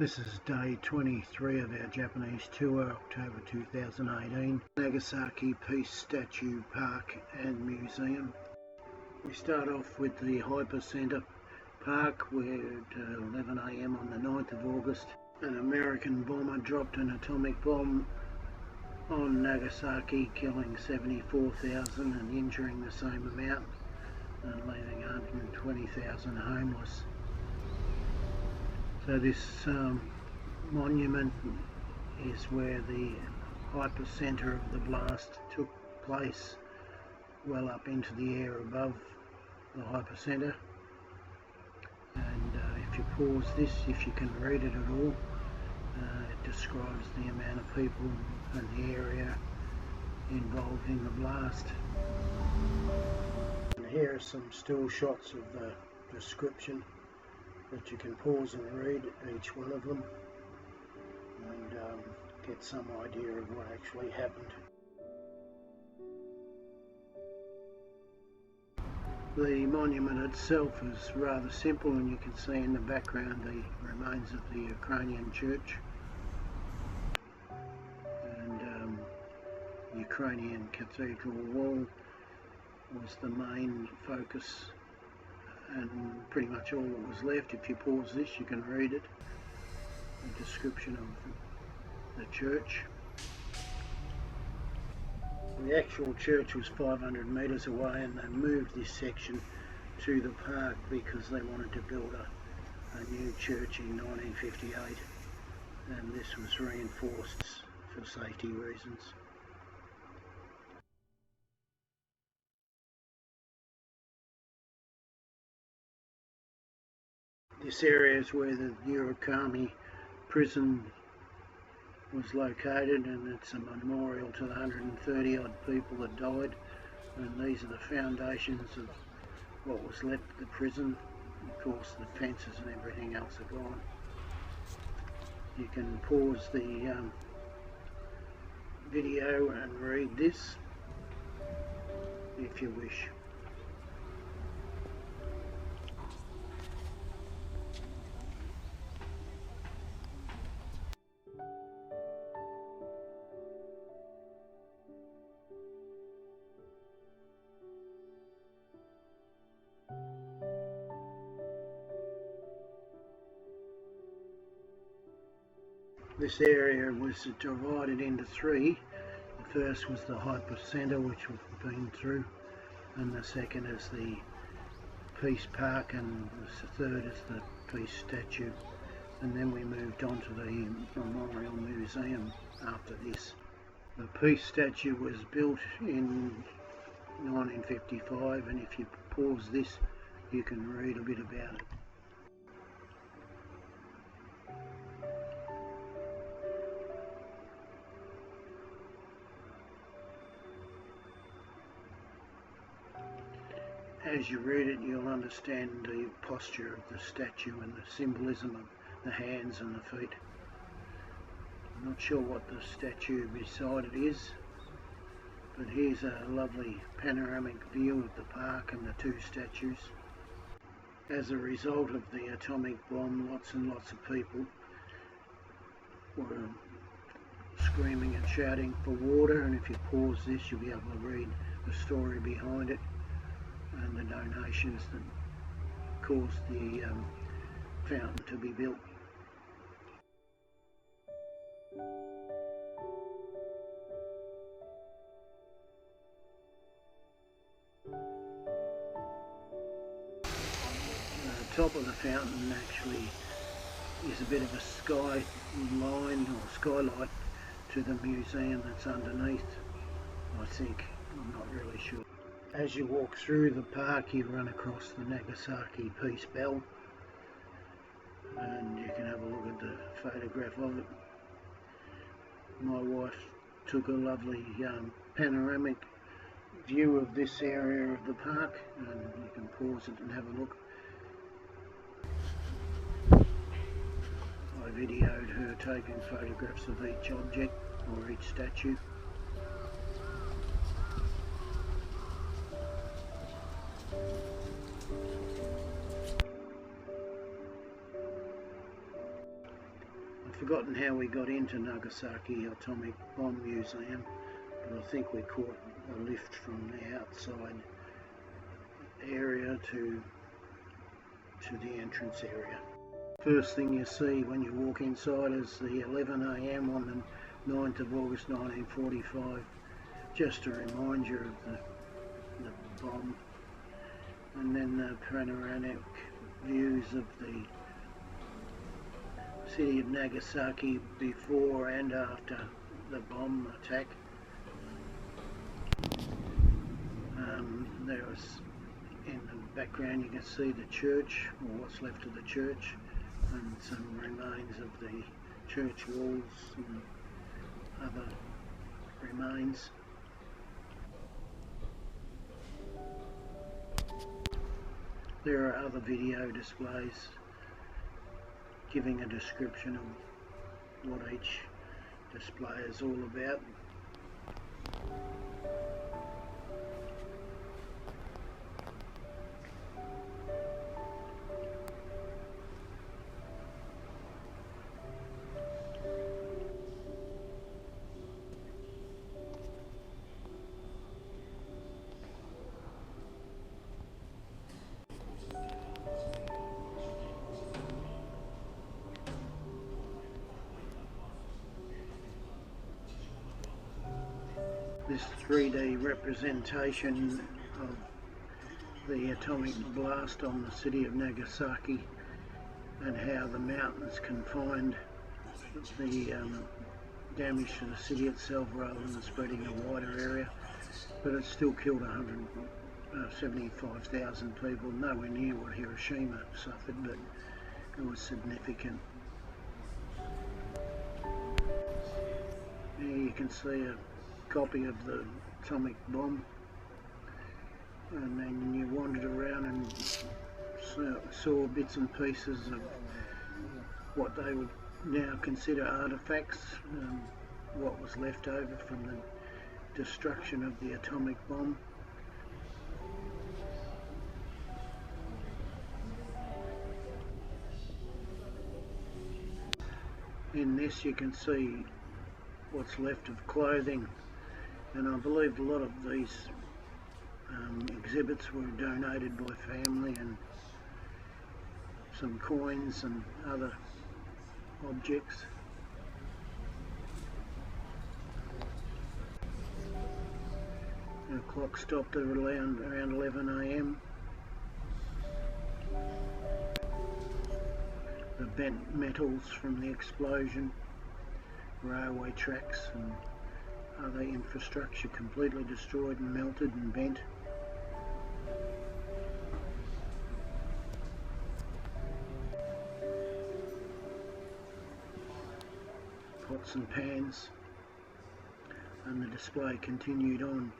This is day 23 of our Japanese tour, October 2018, Nagasaki Peace Statue Park and Museum. We start off with the Hypocenter Park, where at 11 AM on the 9th of August, an American bomber dropped an atomic bomb on Nagasaki, killing 74,000 and injuring the same amount, and leaving 120,000 homeless. So this monument is where the hypocenter of the blast took place, well up into the air above the hypocenter. And if you pause this, if you can read it at all, it describes the amount of people and the area involved in the blast. And here are some still shots of the description that you can pause and read each one of them and get some idea of what actually happened. The monument itself is rather simple, and you can see in the background the remains of the Ukrainian church and Ukrainian Cathedral wall was the main focus and pretty much all that was left. If you pause this, you can read it, a description of the church. The actual church was 500 metres away, and they moved this section to the park because they wanted to build a new church in 1958, and this was reinforced for safety reasons. This area is where the Urakami prison was located, and it's a memorial to the 130 odd people that died, and these are the foundations of what was left of the prison. Of course the fences and everything else are gone. You can pause the video and read this if you wish. This area was divided into three. The first was the Hypocenter, which we've been through, and the second is the Peace Park, and the third is the Peace Statue. And then we moved on to the Memorial Museum after this. The Peace Statue was built in 1955, and if you pause this, you can read a bit about it. As you read it, you'll understand the posture of the statue and the symbolism of the hands and the feet. I'm not sure what the statue beside it is, but here's a lovely panoramic view of the park and the two statues. As a result of the atomic bomb, lots and lots of people were screaming and shouting for water, and if you pause this, you'll be able to read the story behind it and the donations that caused the fountain to be built. The top of the fountain actually is a bit of a sky line or skylight to the museum that's underneath, I think. I'm not really sure. As you walk through the park, you run across the Nagasaki Peace Bell, and you can have a look at the photograph of it. My wife took a lovely panoramic view of this area of the park, and you can pause it and have a look. I videoed her taking photographs of each object or each statue. forgotten how we got into Nagasaki Atomic Bomb Museum, but I think we caught a lift from the outside area to the entrance area. First thing you see when you walk inside is the 11 AM on the 9th of August 1945, just to remind you of the bomb, and then the panoramic views of the city of Nagasaki before and after the bomb attack. There was, in the background, you can see the church, or what's left of the church, and some remains of the church walls and other remains. There are other video displays giving a description of what each display is all about. This 3D representation of the atomic blast on the city of Nagasaki, and how the mountains confined the damage to the city itself rather than spreading a wider area, but it still killed 175,000 people, nowhere near what Hiroshima suffered, but it was significant. Here you can see a copy of the atomic bomb, and then you wandered around and saw bits and pieces of what they would now consider artifacts, what was left over from the destruction of the atomic bomb. In this you can see what's left of clothing, and I believe a lot of these exhibits were donated by family, and some coins and other objects. The clock stopped at around 11 AM. The bent metals from the explosion, railway tracks and other infrastructure completely destroyed and melted and bent. Pots and pans, and the display continued on.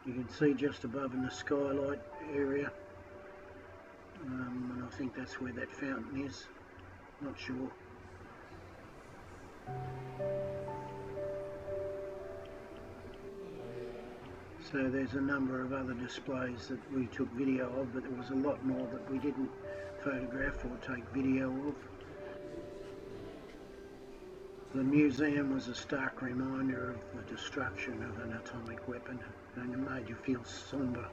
You can see just above in the skylight area, and I think that's where that fountain is, not sure. So there's a number of other displays that we took video of, but there was a lot more that we didn't photograph or take video of. The museum was a stark reminder of the destruction of an atomic weapon, and it made you feel somber.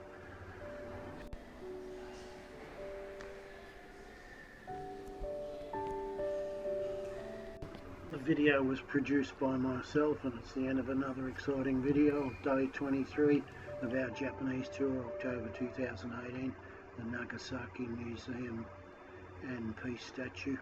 The video was produced by myself, and it's the end of another exciting video of day 23 of our Japanese tour, October 2018, the Nagasaki Museum and Peace Statue.